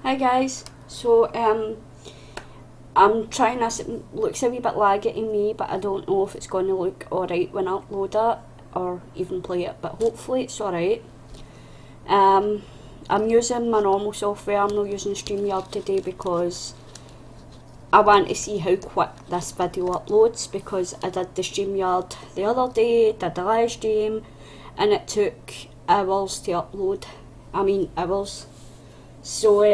Hi guys. I'm trying this. It looks a wee bit laggy to me, but I don't know if it's going to look alright when I upload it or even play it. But hopefully it's alright. I'm using my normal software. I'm not using StreamYard today because I want to see how quick this video uploads, because I did the StreamYard the other day, did the live stream, and it took hours to upload. Hours. So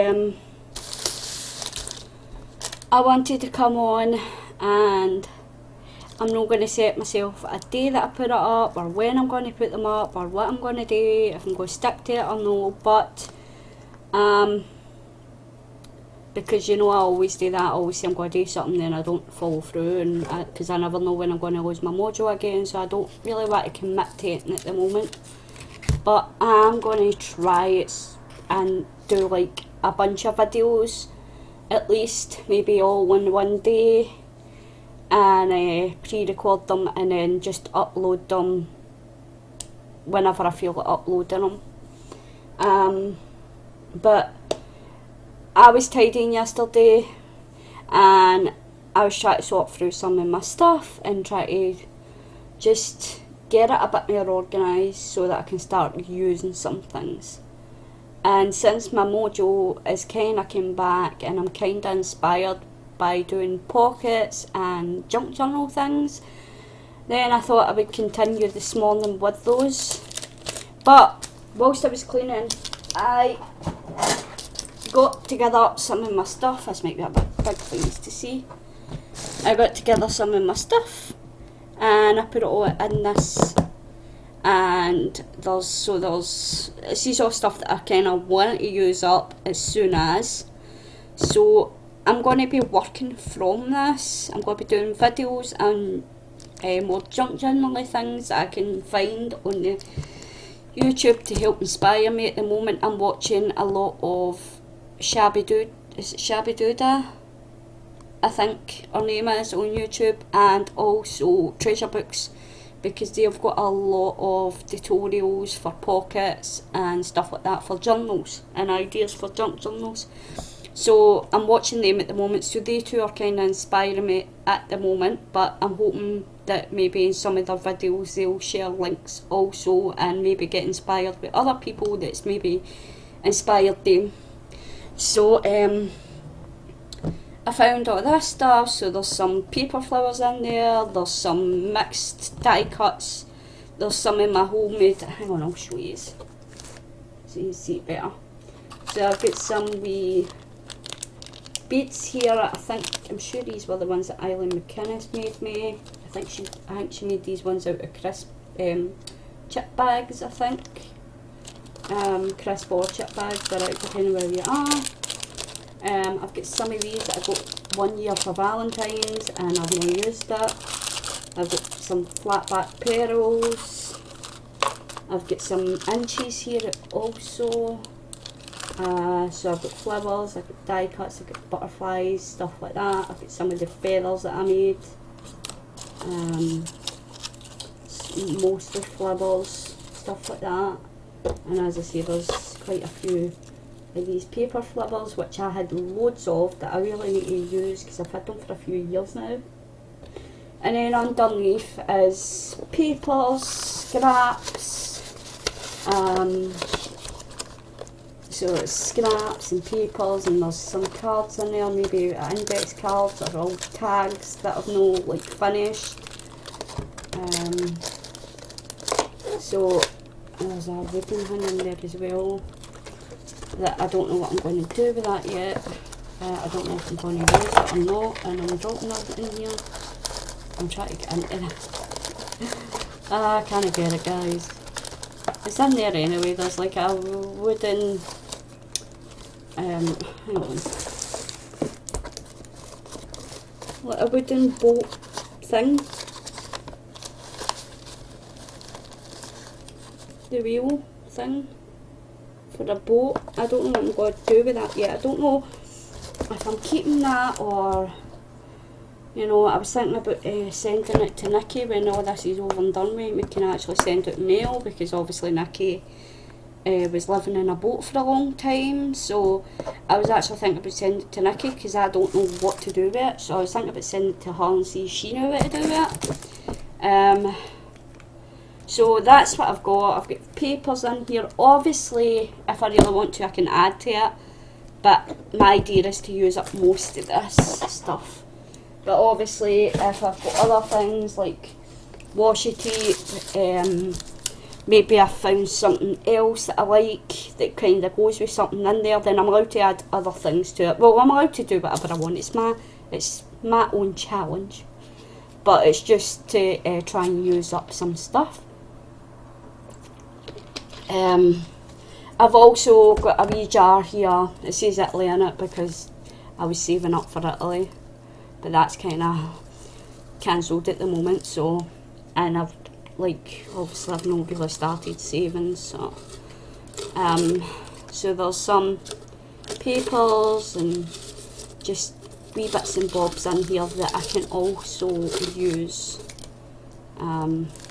I wanted to come on, and I'm not going to set myself a day that I put it up, or when I'm going to put them up, or what I'm going to do, if I'm going to stick to it or no, but because I always do that. I always say I'm going to do something, then I don't follow through, and because I never know when I'm going to lose my mojo again, so I don't really want to commit to it at the moment. But I'm going to try it and do like a bunch of videos, at least maybe all in one day, and pre-record them and then just upload them whenever I feel like uploading them. But I was tidying yesterday, and I was trying to sort through some of my stuff and try to just get it a bit more organised so that I can start using some things. And since my mojo is kind of came back, and I'm kind of inspired by doing pockets and junk journal things, then I thought I would continue this morning with those. But whilst I was cleaning, I got together some of my stuff. This might be a bit big for you to see. I got together some of my stuff and I put it all in this, and this is all stuff that I kind of want to use up as soon as. So I'm going to be working from this. I'm going to be doing videos and more junk journaling things that I can find on the YouTube to help inspire me. At the moment I'm watching a lot of Shabby Duda, I think her name is, on YouTube, and also Treasure Books, because they've got a lot of tutorials for pockets and stuff like that for journals and ideas for junk journals. So I'm watching them at the moment, so they two are kind of inspiring me at the moment, but I'm hoping that maybe in some of their videos they'll share links also and maybe get inspired with other people that's maybe inspired them. So I found all this stuff. So there's some paper flowers in there, there's some mixed die cuts, there's some in my homemade, hang on, I'll show you so you see it better. So I've got some wee beads here. I'm sure these were the ones that Eileen McInnes made me. I think she made these ones out of crisp chip bags, I think. Crisp or chip bags, they're out depending where you are. I've got some of these that I got 1 year for Valentine's and I've not used it. I've got some flat back pearls. I've got some inches here also. So I've got flowers, I've got die cuts, I've got butterflies, stuff like that. I've got some of the feathers that I made. Mostly flowers, stuff like that. And as I say, there's quite a few of these paper flowers which I had loads of that I really need to use because I've had them for a few years now. And then underneath is papers, scraps, so it's scraps and papers, and there's some cards in there, maybe index cards or old tags that I've not finished. So there's a ribbon hanging there as well that I don't know what I'm going to do with that yet. I don't know if I'm going to use it or not, and I'm dropping it in here. I'm trying to get into it. I can't get it, guys. It's in there anyway. There's like a wooden hang on, like a wooden boat thing, the wheel thing for a boat. I don't know what I'm going to do with that yet. I don't know if I'm keeping that, or I was thinking about sending it to Nikki when all this is over and done with. We can actually send it mail, because obviously Nikki was living in a boat for a long time, so I was actually thinking about sending it to Nikki because I don't know what to do with it. So I was thinking about sending it to her and see if she knew what to do with it. So that's what I've got. I've got papers in here. Obviously, if I really want to, I can add to it. But my idea is to use up most of this stuff. But obviously, if I've got other things like washi tape, maybe I found something else that I like that kind of goes with something in there, then I'm allowed to add other things to it. Well, I'm allowed to do whatever I want. It's my own challenge. But it's just to try and use up some stuff. I've also got a wee jar here. It says Italy in it because I was saving up for Italy. But that's kind of cancelled at the moment, so, and I've, like, obviously I've not really started saving, so, so there's some papers and just wee bits and bobs in here that I can also use,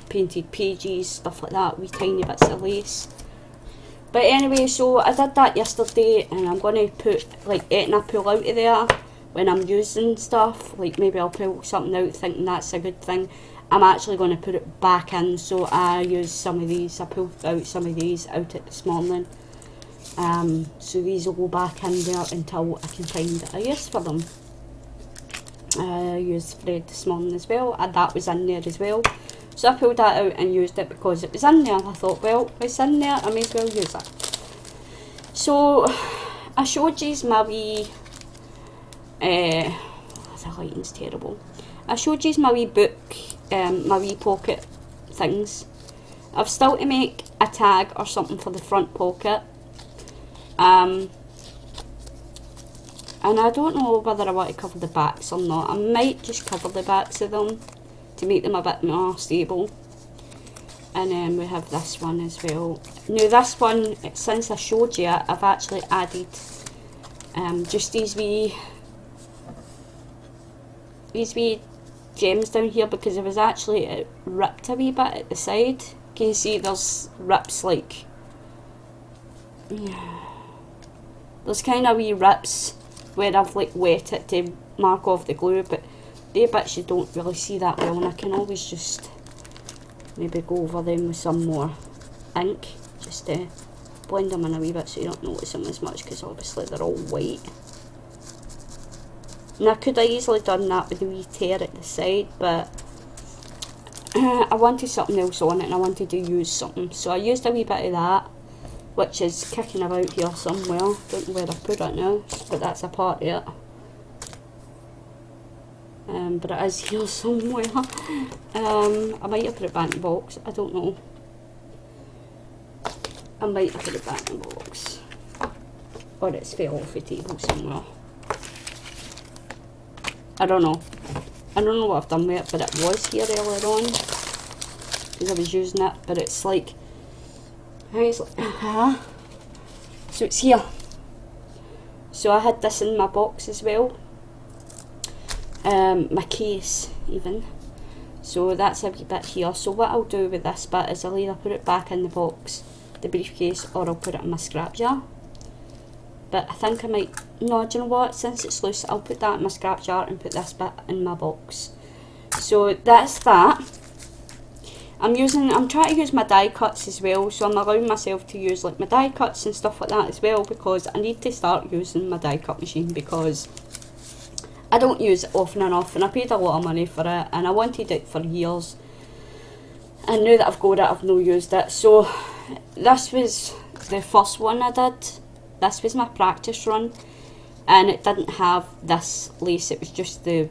painted pages, stuff like that, wee tiny bits of lace. But anyway, so I did that yesterday, and I'm going to put, like, Etna pull out of there when I'm using stuff. Like, maybe I'll pull something out thinking that's a good thing. I'm actually going to put it back in, so I use some of these. I pulled out some of these out it this morning. So these will go back in there until I can find a use for them. I used thread this morning as well, and that was in there as well. So I pulled that out and used it because it was in there. I thought, well, it's in there, I may as well use it. So I showed you my wee, the lighting's terrible. I showed you my wee book, my wee pocket things. I've still to make a tag or something for the front pocket. And I don't know whether I want to cover the backs or not. I might just cover the backs of them to make them a bit more stable. And then we have this one as well. Now this one, since I showed you it, I've actually added just these wee gems down here because it was actually ripped a wee bit at the side. Can you see there's rips, like, there's kind of wee rips where I've like wet it to mark off the glue, but the bits you don't really see that well, and I can always just maybe go over them with some more ink just to blend them in a wee bit so you don't notice them as much, because obviously they're all white. And I could have easily done that with a wee tear at the side, but I wanted something else on it and I wanted to use something, so I used a wee bit of that, which is kicking about here somewhere. Don't know where I put it now, but that's a part of it. But it is here somewhere. I might have put it back in the box, I don't know. I might have put it back in the box. Or it's fell off the table somewhere. I don't know. I don't know what I've done with it, but it was here earlier on. Because I was using it, but it's like, so it's here. So I had this in my box as well. My case even. So that's a wee bit here. So what I'll do with this bit is I'll either put it back in the box, the briefcase, or I'll put it in my scrap jar. But I think I might, no, do you know what, since it's loose, I'll put that in my scrap jar and put this bit in my box. So that's that. I'm trying to use my die cuts as well, so I'm allowing myself to use like my die cuts and stuff like that as well, because I need to start using my die cut machine because I don't use it often enough, and I paid a lot of money for it and I wanted it for years, and now that I've got it I've not used it. So this was the first one I did. This was my practice run, and it didn't have this lace, it was just the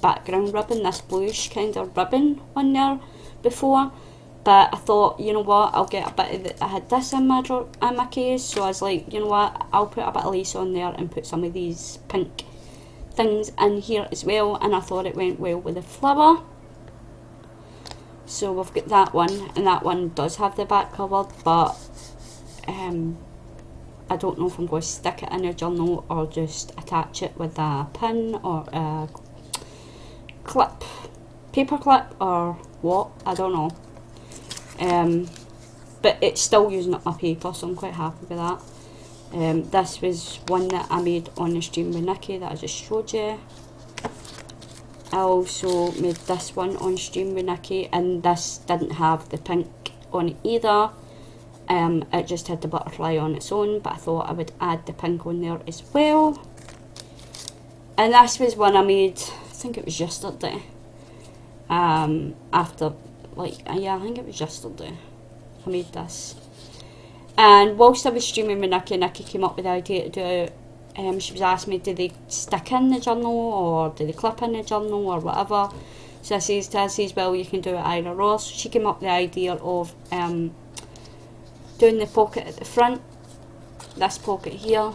background ribbon, this bluish kind of ribbon on there before. But I thought, you know what, I'll get a bit of I had this in my case, so I was like, you know what, I'll put a bit of lace on there and put some of these pink things in here as well, and I thought it went well with the flower. So we've got that one, and that one does have the back covered, but I don't know if I'm going to stick it in a journal or just attach it with a pin or a paper clip or what, I don't know. but it's still using up my paper, so I'm quite happy with that. This was one that I made on the stream with Nikki that I just showed you. I also made this one on stream with Nikki, and this didn't have the pink on it either. It just had the butterfly on its own, but I thought I would add the pink on there as well. And this was one I made, I think it was yesterday. After, like, yeah, I think it was yesterday I made this. And whilst I was streaming with Nikki, Nikki came up with the idea to do it. She was asking me, do they stick in the journal or do they clip in the journal or whatever? So I says to her, well, you can do it either or. So she came up with the idea of doing the pocket at the front, this pocket here,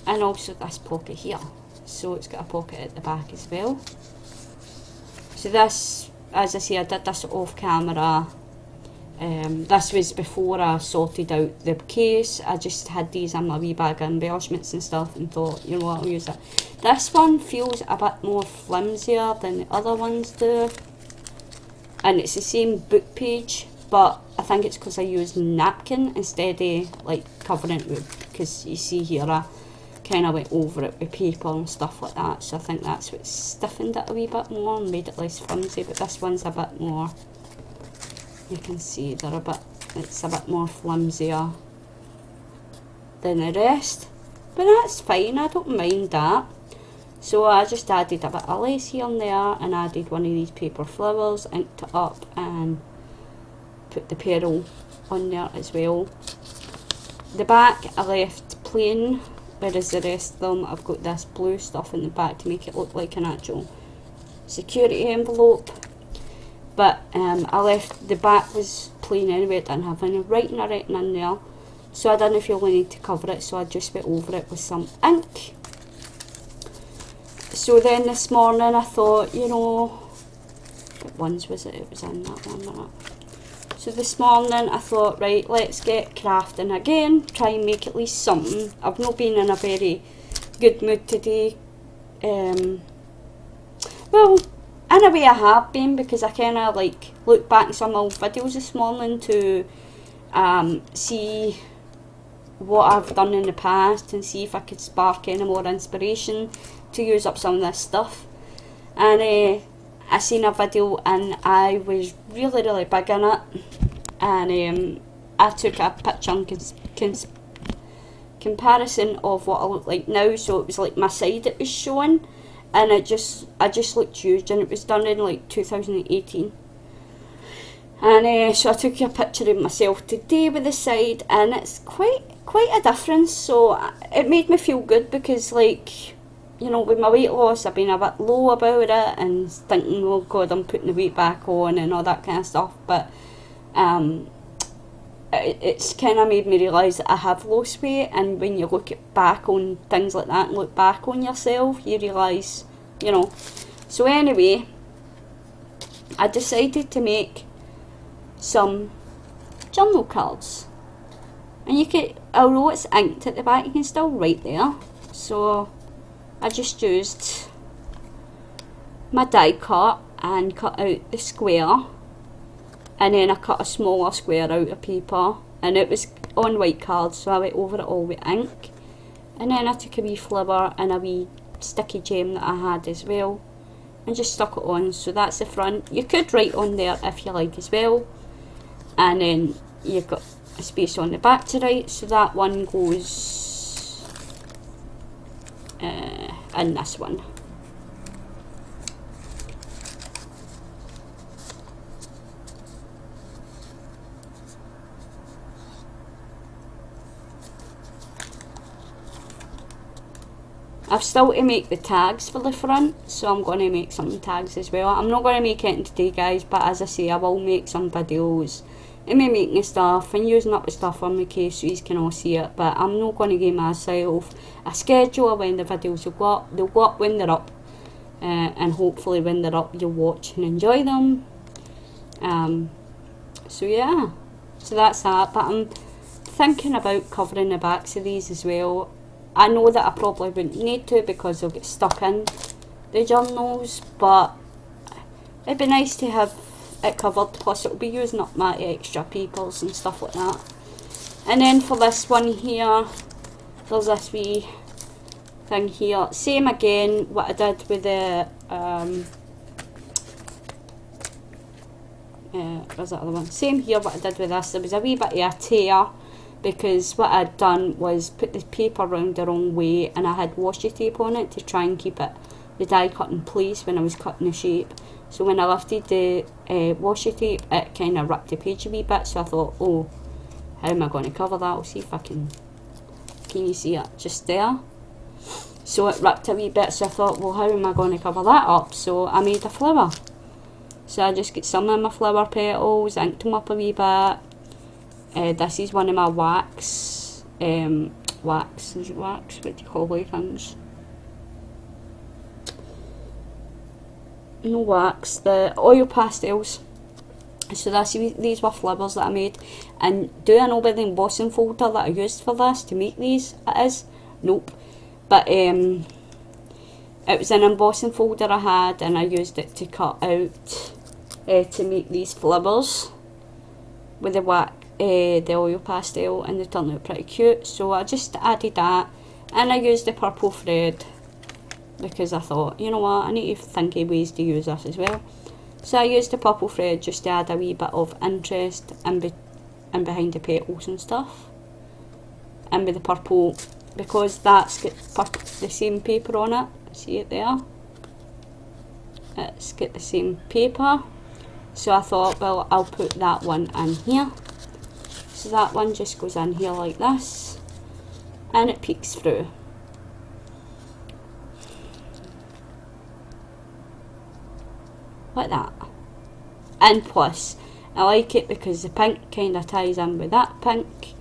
and also this pocket here. So it's got a pocket at the back as well. So this, as I say, I did this off camera. This was before I sorted out the case. I just had these in my wee bag of embellishments and stuff and thought, you know what, I'll use it. This one feels a bit more flimsier than the other ones do. And it's the same book page, but I think it's because I used napkin instead of like covering it with, because you see here I kind of went over it with paper and stuff like that. So I think that's what stiffened it a wee bit more and made it less flimsy. But this one's a bit more, you can see they're a bit, it's a bit more flimsier than the rest, but that's fine, I don't mind that. So I just added a bit of lace here and there, and added one of these paper flowers, inked it up and put the pearl on there as well. The back I left plain, whereas the rest of them I've got this blue stuff in the back to make it look like an actual security envelope. But I left, the back was plain anyway, it didn't have any writing or anything in there. So I didn't feel the need to cover it, so I just went over it with some ink. So then this morning I thought, you know, what ones was it? It was in that one minute. So this morning I thought, right, let's get crafting again, try and make at least something. I've not been in a very good mood today. Well, in a way I have been, because I kind of like looked back at some old videos this morning to see what I've done in the past and see if I could spark any more inspiration to use up some of this stuff. And I seen a video and I was really big in it, and I took a picture and comparison of what I look like now. So it was like my side it was showing, and I just looked huge, and it was done in like 2018. And so I took a picture of myself today with the side, and it's quite a difference. So it made me feel good, because, like, you know, with my weight loss I've been a bit low about it and thinking, oh god, I'm putting the weight back on and all that kind of stuff. But it's kind of made me realise that I have lost weight, and when you look back on things like that and look back on yourself, you realise, you know. So anyway, I decided to make some journal cards, and you can, although it's inked at the back, you can still write there. So I just used my die cut and cut out the square, and then I cut a smaller square out of paper, and it was on white cards, so I went over it all with ink. And then I took a wee flower and a wee sticky gem that I had as well, and just stuck it on. So that's the front. You could write on there if you like as well, and then you've got a space on the back to write. So that one goes in this one. I've still to make the tags for the front, so I'm going to make some tags as well. I'm not going to make it today, guys, but as I say, I will make some videos of me making the stuff and using up the stuff on my case so you can all see it. But I'm not going to give myself a schedule of when the videos will go up. They'll go up when they're up, and hopefully when they're up you'll watch and enjoy them. So yeah, so that's that. But I'm thinking about covering the backs of these as well. I know that I probably wouldn't need to because they'll get stuck in the journals, but it'd be nice to have it covered, plus it'll be using up my extra papers and stuff like that. And then for this one here, there's this wee thing here, same again what I did with the where's that other one, same here what I did with this. There was a wee bit of a tear because what I'd done was put the paper round the wrong way, and I had washi tape on it to try and keep it, the die cut in place when I was cutting the shape. So when I lifted the washi tape, it kind of ripped the page a wee bit, so I thought, oh, how am I going to cover that? I'll see if I can you see it just there? So it ripped a wee bit, so I thought, well, how am I going to cover that up? So I made a flower. So I just get some of my flower petals, inked them up a wee bit. This is one of my wax, is it wax? What do you call these things? No wax, the oil pastels. So these were flowers that I made. And do I know by the embossing folder that I used for this to make these? It is? Nope. But it was an embossing folder I had, and I used it to cut out to make these flowers with the wax, the oil pastel, and they turned out pretty cute. So I just added that, and I used the purple thread because I thought, you know what, I need to think of ways to use this as well. So I used the purple thread just to add a wee bit of interest in behind the petals and stuff. And with the purple, because that's got the same paper on it, see it there? It's got the same paper. So I thought, well, I'll put that one in here. So that one just goes in here like this, and it peeks through. Like that. And plus, I like it because the pink kind of ties in with that pink.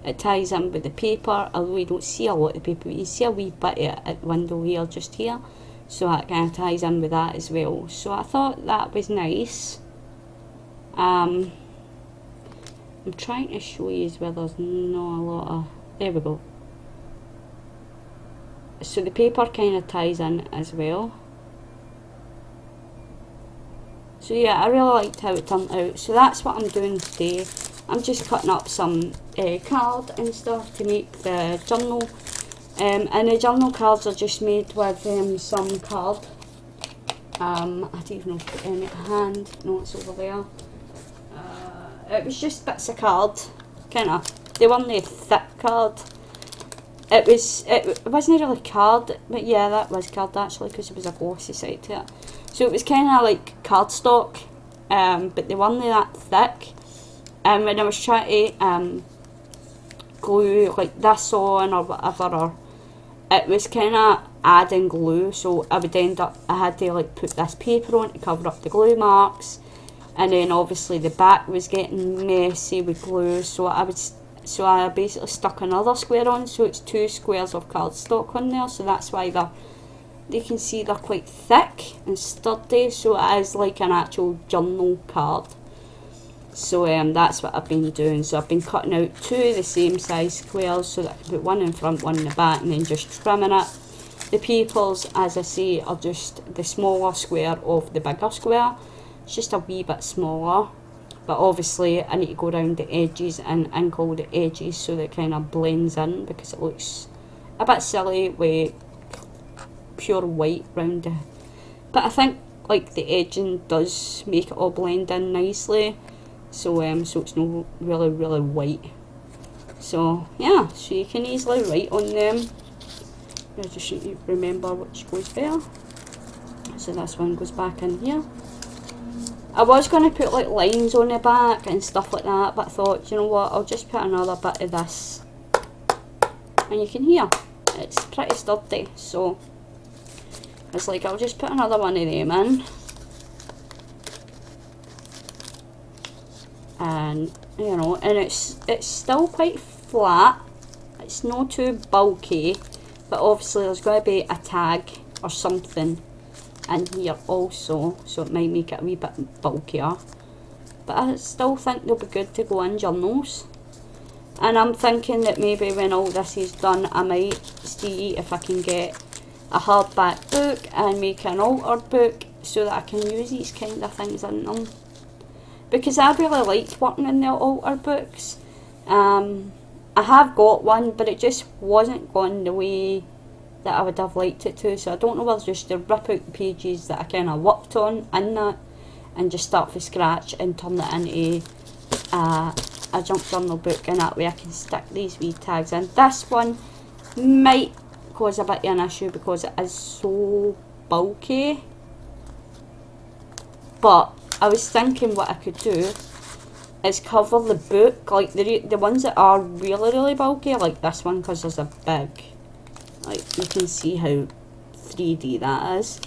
It ties in with the paper, although you don't see a lot of paper, but you see a wee bit at the window here, just here. So that kind of ties in with that as well. So I thought that was nice. I'm trying to show you where there's not a lot of, there we go. So the paper kind of ties in as well. So yeah, I really liked how it turned out. So that's what I'm doing today. I'm just cutting up some card and stuff to make the journal. And the journal cards are just made with some card. I don't even know if I've got any at hand. No, it's over there. It was just bits of card, kind of. They weren't a thick card. It wasn't really card, but yeah, that was card actually, because there was a glossy side to it. So it was kind of like cardstock, but they weren't that thick. And when I was trying to glue like this on or whatever, or it was kind of adding glue, so I would end up, I had to like put this paper on to cover up the glue marks, and then obviously the back was getting messy with glue, so I basically stuck another square on, so it's 2 squares of cardstock on there, so that's why you can see they're quite thick and sturdy, so it is like an actual journal card. So that's what I've been doing. So I've been cutting out 2 the same size squares so that I can put one in front, one in the back, and then just trimming it. The papers, as I say, are just the smaller square of the bigger square. It's just a wee bit smaller, but obviously I need to go around the edges and ink all the edges so that it kind of blends in, because it looks a bit silly with pure white round it. But I think like the edging does make it all blend in nicely, so so it's not really white. So yeah, so you can easily write on them. I just need to remember which goes there. So this one goes back in here. I was going to put like lines on the back and stuff like that, but I thought, you know what, I'll just put another bit of this. And you can hear, it's pretty sturdy, so it's like I'll just put another one of them in. And, you know, and it's still quite flat. It's not too bulky, but obviously there's got to be a tag or something in here also, so it might make it a wee bit bulkier, but I still think they'll be good to go in journals. And I'm thinking that maybe when all this is done, I might see if I can get a hardback book and make an altered book so that I can use these kind of things in them. because I really liked working in the altar books. I have got one, but it just wasn't going the way that I would have liked it to, so I don't know whether just to rip out the pages that I kind of worked on in that and just start from scratch and turn it into a junk journal book, and that way I can stick these wee tags in. This one might cause a bit of an issue because it is so bulky, but I was thinking what I could do is cover the book, like the ones that are really bulky, like this one, because there's a big, like you can see how 3D that is.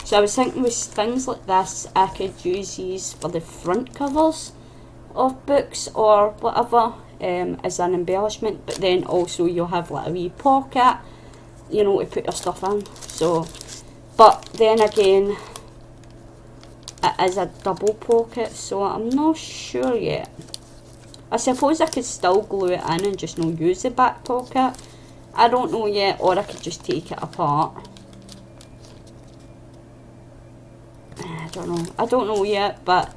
So I was thinking with things like this, I could use these for the front covers of books or whatever, as an embellishment, but then also you'll have like a wee pocket, you know, to put your stuff in. So, but then again, it is a double pocket, so I'm not sure yet. I suppose I could still glue it in and just not use the back pocket. I don't know yet, or I could just take it apart. I don't know yet, but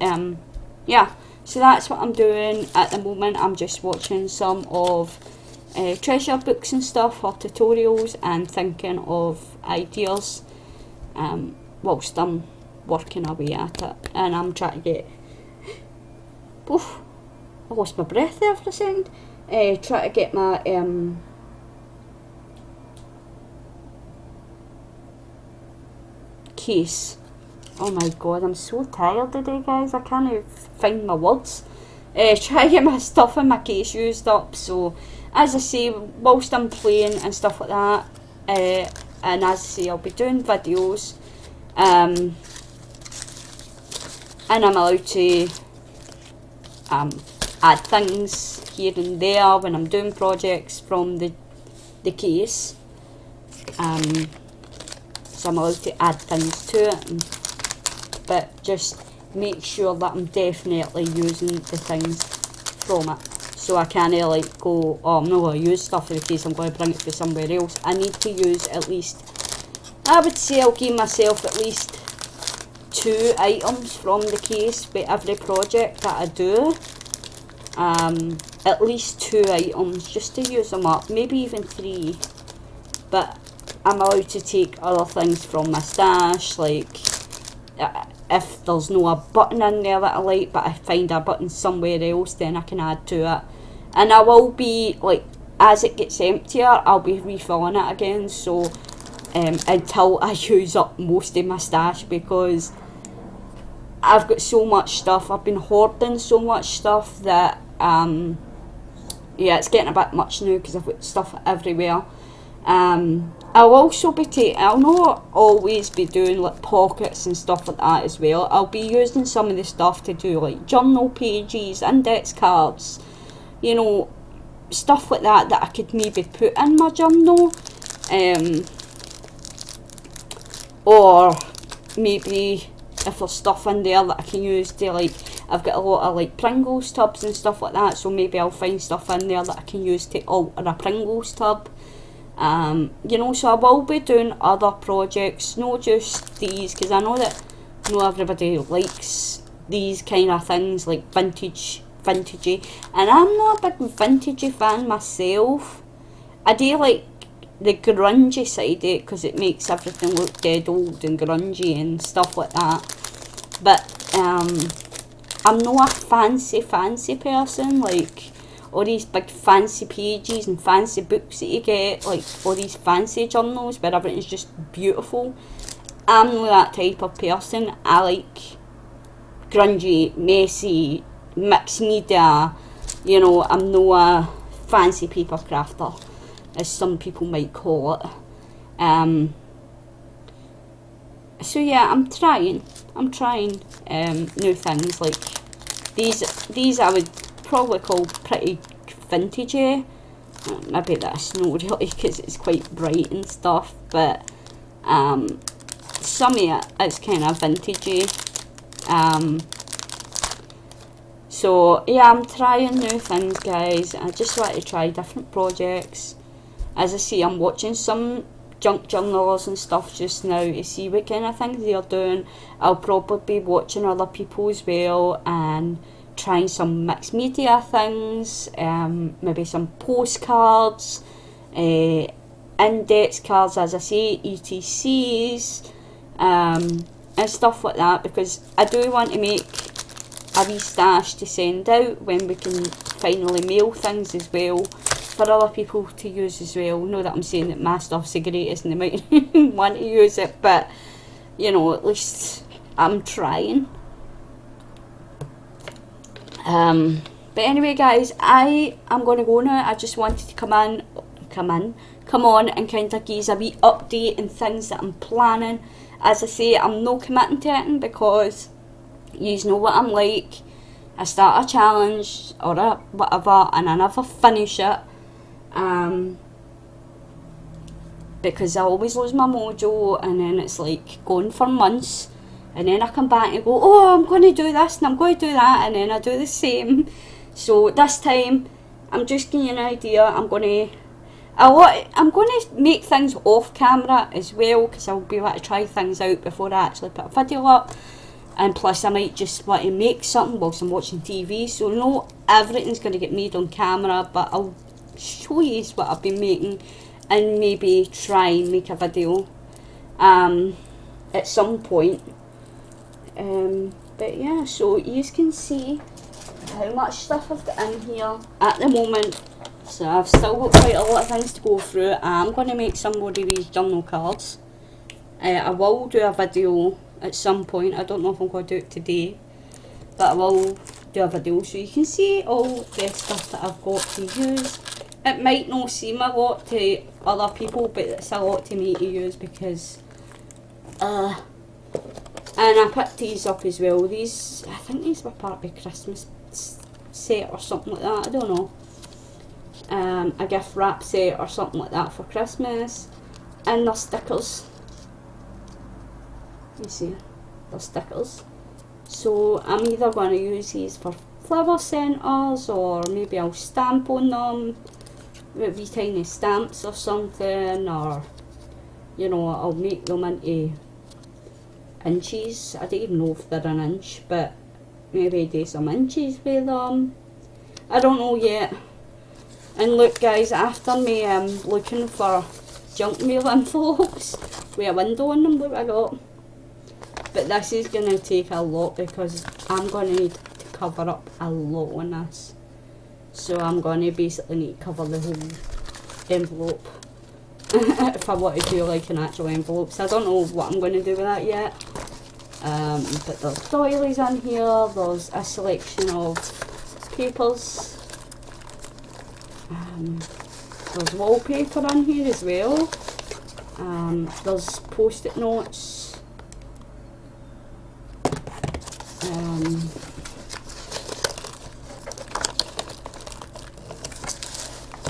yeah, so that's what I'm doing at the moment. I'm just watching some of treasure books and stuff, or tutorials, and thinking of ideas whilst I'm working away at it. And I'm trying to get, oof, I lost my breath there for a second. Try to get my case. Oh my god, I'm so tired today, guys. I can't even find my words. Try to get my stuff in my case used up. So, as I say, whilst I'm playing and stuff like that, and as I say, I'll be doing videos, and I'm allowed to add things here and there when I'm doing projects from the case. So I'm allowed to add things to it, but just make sure that I'm definitely using the things from it. So I can't like go, oh, I'm not going to use stuff in the case, I'm going to bring it to somewhere else. I need to use at least, I would say I'll give myself at least 2 items from the case with every project that I do. At least 2 items just to use them up, maybe even 3. But I'm allowed to take other things from my stash, like if there's no a button in there that I like, but I find a button somewhere else, then I can add to it. And I will be, like, as it gets emptier, I'll be refilling it again, so until I use up most of my stash, because I've got so much stuff. I've been hoarding so much stuff that yeah, it's getting a bit much now because I've got stuff everywhere. I'll also be I'll not always be doing like pockets and stuff like that as well. I'll be using some of the stuff to do like journal pages, index cards, you know, stuff like that that I could maybe put in my journal, or maybe if there's stuff in there that I can use to, like, I've got a lot of like Pringles tubs and stuff like that, so maybe I'll find stuff in there that I can use to alter a Pringles tub. You know, so I will be doing other projects, not just these, because I know that not everybody likes these kind of things, like vintagey, and I'm not a big vintagey fan myself. I do like the grungy side of it, because it makes everything look dead old and grungy and stuff like that, but I'm not a fancy person, like all these big fancy pages and fancy books that you get, like all these fancy journals where everything's just beautiful. I'm not that type of person. I like grungy, messy, mixed media, you know. I'm not a fancy paper crafter, as some people might call it. So yeah, I'm trying new things, like these I would probably call pretty vintagey. Maybe that's not really because it's quite bright and stuff, but some of it is kind of vintagey. So yeah, I'm trying new things, guys. I just want to try different projects. As I say, I'm watching some junk journalers and stuff just now to see what kind of things they're doing. I'll probably be watching other people as well and trying some mixed media things, maybe some postcards, index cards, as I say, ETCs, and stuff like that, because I do want to make a wee stash to send out when we can finally mail things as well, for other people to use as well. Not that I'm saying that my stuff's the greatest and they might want to use it, but you know, at least I'm trying. But anyway guys, I am going to go now. I just wanted to come on and kind of give a wee update and things that I'm planning. As I say, I'm not committing to it because you know what I'm like. I start a challenge or a whatever and I never finish it, because I always lose my mojo, and then it's like going for months, and then I come back and go, oh, I'm going to do this and I'm going to do that, and then I do the same. So this time I'm just giving you an idea. I'm going to make things off camera as well, because I'll be able to try things out before I actually put a video up. And plus I might just want to make something whilst I'm watching TV, so not everything's going to get made on camera, but I'll show you what I've been making and maybe try and make a video at some point. But yeah, so you can see how much stuff I've got in here at the moment. So I've still got quite a lot of things to go through. I'm going to make some more of these journal cards. I will do a video at some point. I don't know if I'm going to do it today, but I will do a video so you can see all the stuff that I've got to use. It might not seem a lot to other people, but it's a lot to me to use, because and I picked these up as well. These, I think these were part of a Christmas set or something like that, I don't know. A gift wrap set or something like that for Christmas. And they're stickers. You see, they're stickers. So I'm either going to use these for flower centres, or maybe I'll stamp on them with wee tiny stamps or something, or you know, I'll make them into inches. I don't even know if they're an inch, but maybe do some inches with them. I don't know yet. And look guys, after me looking for junk mail envelopes with a window on them, look what I got. But this is going to take a lot, because I'm going to need to cover up a lot on this. So I'm going to basically need to cover the whole envelope if I want to do like an actual envelope. So I don't know what I'm going to do with that yet. But there's doilies in here, there's a selection of papers. There's wallpaper in here as well. There's post-it notes.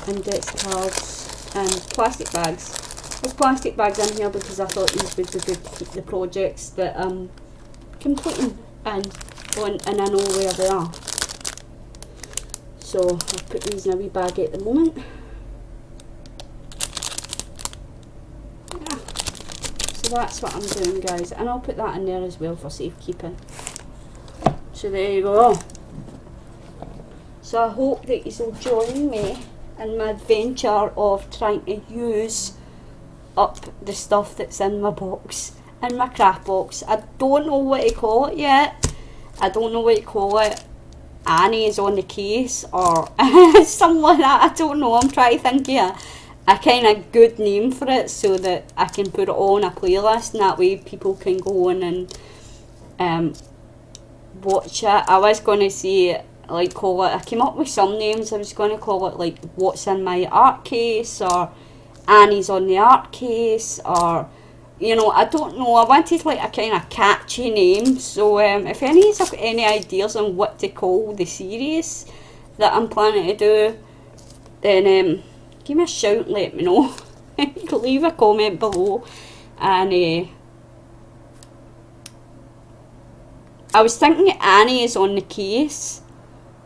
Index cards and plastic bags. There's plastic bags in here because I thought these would be good to keep the projects that I'm completing in on, and I know where they are. So I've put these in a wee bag at the moment. Yeah. So that's what I'm doing guys, and I'll put that in there as well for safekeeping. So there you go. So I hope that you will join me in my adventure of trying to use up the stuff that's in my box, in my craft box. I don't know what to call it yet. I don't know what to call it. Annie is on the case or something like that. I don't know. I'm trying to think of a kind of good name for it so that I can put it on a playlist, and that way people can go on and watch it. I was going to say, like, call it, I came up with some names. I was going to call it like What's in My Art Case, or Annie's on the Art Case, or you know, I don't know. I wanted like a kind of catchy name. So if any of you have any ideas on what to call the series that I'm planning to do, then give me a shout and let me know. Leave a comment below. And I was thinking Annie is on the case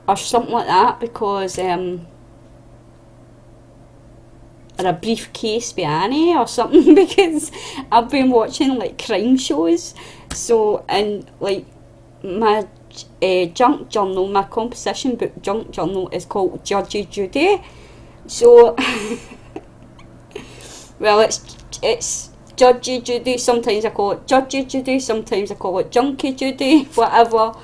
or something like that, because I or a briefcase with Annie or something because I've been watching like crime shows. So, and like my junk journal, my composition book junk journal is called Judgy Judy. So, well, it's Judgy Judy. Sometimes I call it Judgy Judy. Sometimes I call it Junky Judy. Whatever.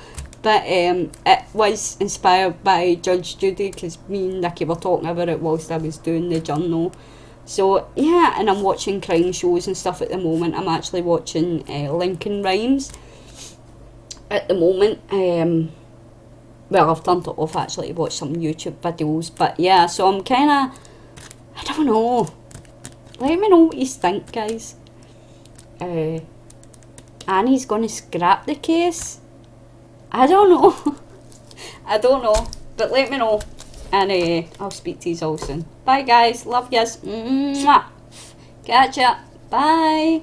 But it was inspired by Judge Judy because me and Nikki were talking about it whilst I was doing the journal. So yeah, and I'm watching crime shows and stuff at the moment. I'm actually watching Lincoln Rhymes at the moment. Well, I've turned it off actually to watch some YouTube videos. But yeah, so I'm kind of, I don't know. Let me know what you think, guys. Annie's going to scrap the case. I don't know. I don't know. But let me know. And I'll speak to you all soon. Bye guys. Love yous. Mwah. Catch ya. Bye.